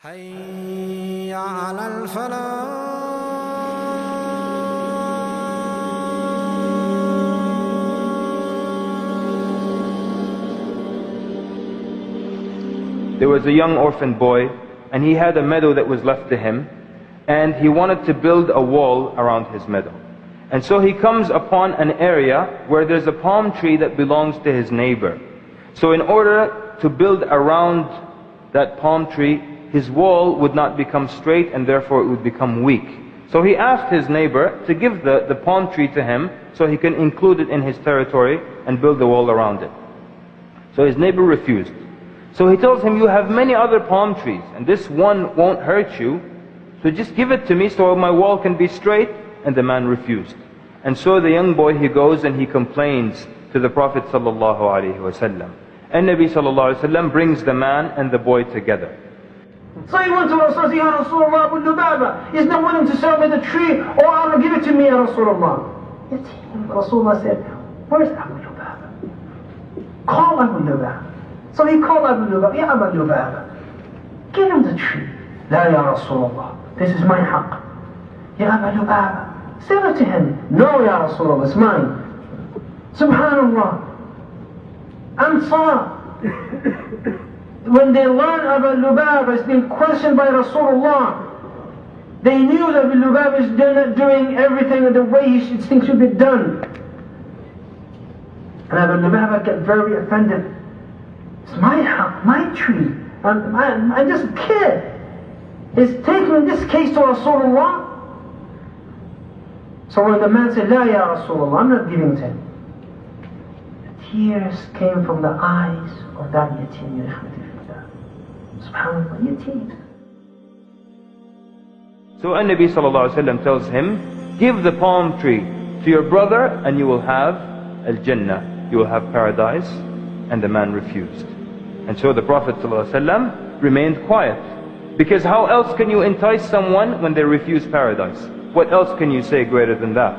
حي على الفلاح. There was a young orphan boy, and he had a meadow that was left to him, and he wanted to build a wall around his meadow. And so he comes upon an area where there's a palm tree that belongs to his neighbor. So in order to build around that palm tree, his wall would not become straight, and therefore it would become weak. So he asked his neighbor to give the palm tree to him so he can include it in his territory and build the wall around it. So his neighbor refused. So he tells him, you have many other palm trees, and this one won't hurt you, so just give it to me so my wall can be straight. And the man refused. And so the young boy, he goes and he complains to the Prophet ﷺ. And Nabi ﷺ brings the man and the boy together. So he went to Rasulullah, Ya Rasulullah, Abu Lubaba is not willing to sell me the tree, or Allah give it to me, Ya Rasulullah. Yet Rasulullah said, where's Abu Lubaba? Call Abu Lubaba. So he called Abu Lubaba, Ya Abu Lubaba, give him the tree. La Ya Rasulullah, this is my haqq. Ya Abu Lubaba, sell it to him. No Ya Rasulullah, it's mine. Subhanallah. Ansar. When they learned Abu Lubaba is being questioned by Rasulullah, they knew that Abu Lubaba is doing everything the way things should be done. And Abu Lubaba got very offended. It's my haqq, my tree. I'm just a kid. Is taking this case to Rasulullah. So when the man said, La Ya Rasulullah, I'm not giving it to him. The tears came from the eyes of that yatim. SubhanAllah, yatim. So Nabi ﷺ tells him, give the palm tree to your brother and you will have Al-Jannah, you will have paradise. And the man refused. And so the Prophet ﷺ remained quiet. Because how else can you entice someone when they refuse paradise? What else can you say greater than that?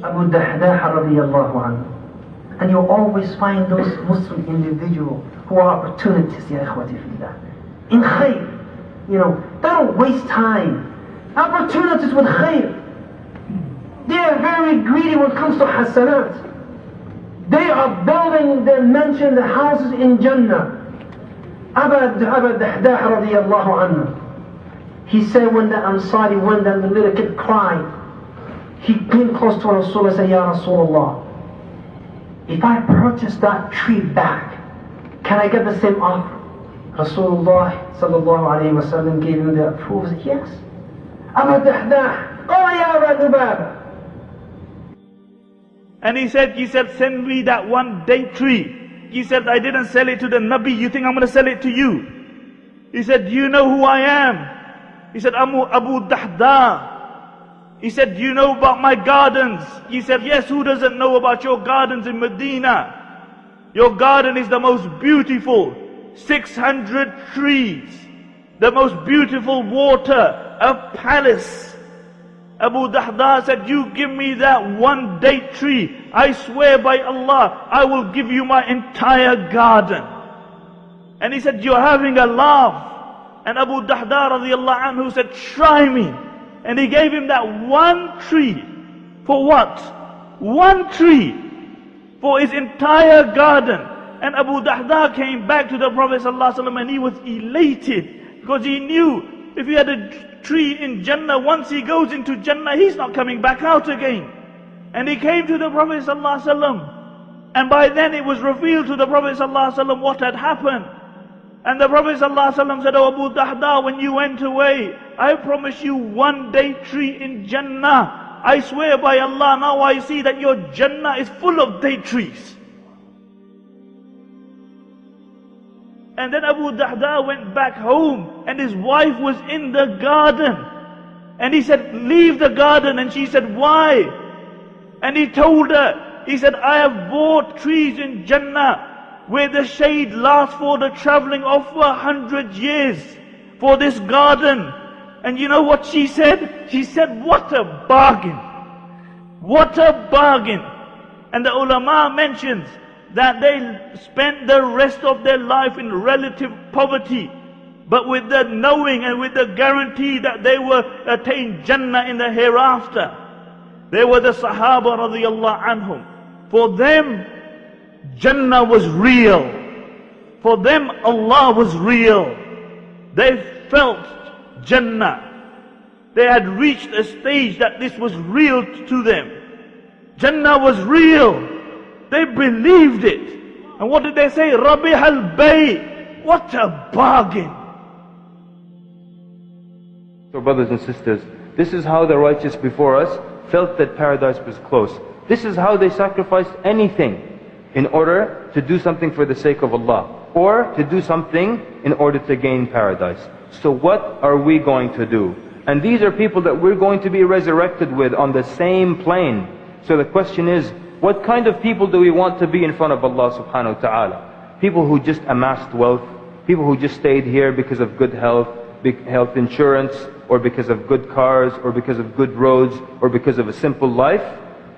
Abu Dahda radiyallahu anhu. And you always find those Muslim individuals who are opportunists, ya ikhwati fillah. In khayr. You know, they don't waste time. Opportunities with khayr. They are very greedy when it comes to hasanat. They are building their mansions, the houses in Jannah. Abu Dahda radiyallahu anhu. He said when the Ansari went and the little kid cried, he came close to Rasulullah and said, Ya Rasulullah, if I purchase that tree back, can I get the same offer? Rasulullah sallallahu alayhi wa sallam gave him the approval. He said, yes. Abu Dahda, qala ya Abu Lubaba. And he said, send me that one date tree. He said, I didn't sell it to the Nabi, you think I'm going to sell it to you? He said, do you know who I am? He said, I'm Abu Dahda. He said, do you know about my gardens? He said, yes, who doesn't know about your gardens in Medina? Your garden is the most beautiful, 600 trees, the most beautiful water, a palace. Abu Dahda said, you give me that one date tree, I swear by Allah, I will give you my entire garden. And he said, you're having a laugh. And Abu Dahda radiyallahu anhu said, try me. And he gave him that one tree. For what? One tree. For his entire garden. And Abu Dahda came back to the Prophet ﷺ and he was elated. Because he knew if he had a tree in Jannah, once he goes into Jannah, he's not coming back out again. And he came to the Prophet ﷺ. And by then it was revealed to the Prophet ﷺ what had happened. And the Prophet ﷺ said, oh Abu Dahda, when you went away, I promise you one date tree in Jannah. I swear by Allah, now I see that your Jannah is full of date trees. And then Abu Dahda went back home and his wife was in the garden. And he said, leave the garden. And she said, why? And he told her, he said, I have bought trees in Jannah where the shade lasts for the traveling of 100 years for this garden. And you know what she said? She said, what a bargain. What a bargain. And the ulama mentions that they spent the rest of their life in relative poverty, but with the knowing and with the guarantee that they will attain Jannah in the hereafter. They were the Sahaba radiyallahu anhum. For them, Jannah was real. For them, Allah was real. They felt Jannah. They had reached a stage that this was real to them. Jannah was real. They believed it. And what did they say? Rabih al-Bay. What a bargain. So brothers and sisters, this is how the righteous before us felt that paradise was close. This is how they sacrificed anything in order to do something for the sake of Allah, or to do something in order to gain paradise. So what are we going to do? And these are people that we're going to be resurrected with on the same plane. So the question is, what kind of people do we want to be in front of Allah subhanahu wa ta'ala? People who just amassed wealth, people who just stayed here because of good health, big health insurance, or because of good cars, or because of good roads, or because of a simple life?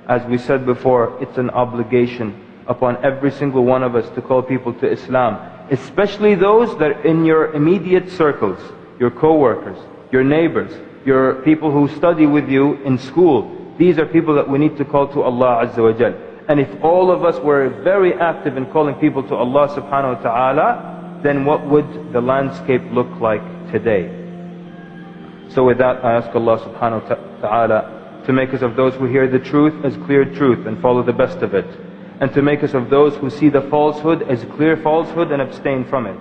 As we said before, it's an obligation upon every single one of us to call people to Islam, especially those that are in your immediate circles, your co-workers, your neighbors, your people who study with you in school. These are people that we need to call to Allah Azza wa Jal. And if all of us were very active in calling people to Allah subhanahu wa ta'ala, then what would the landscape look like today? So with that, I ask Allah subhanahu wa ta'ala to make us of those who hear the truth as clear truth and follow the best of it, and to make us of those who see the falsehood as clear falsehood and abstain from it.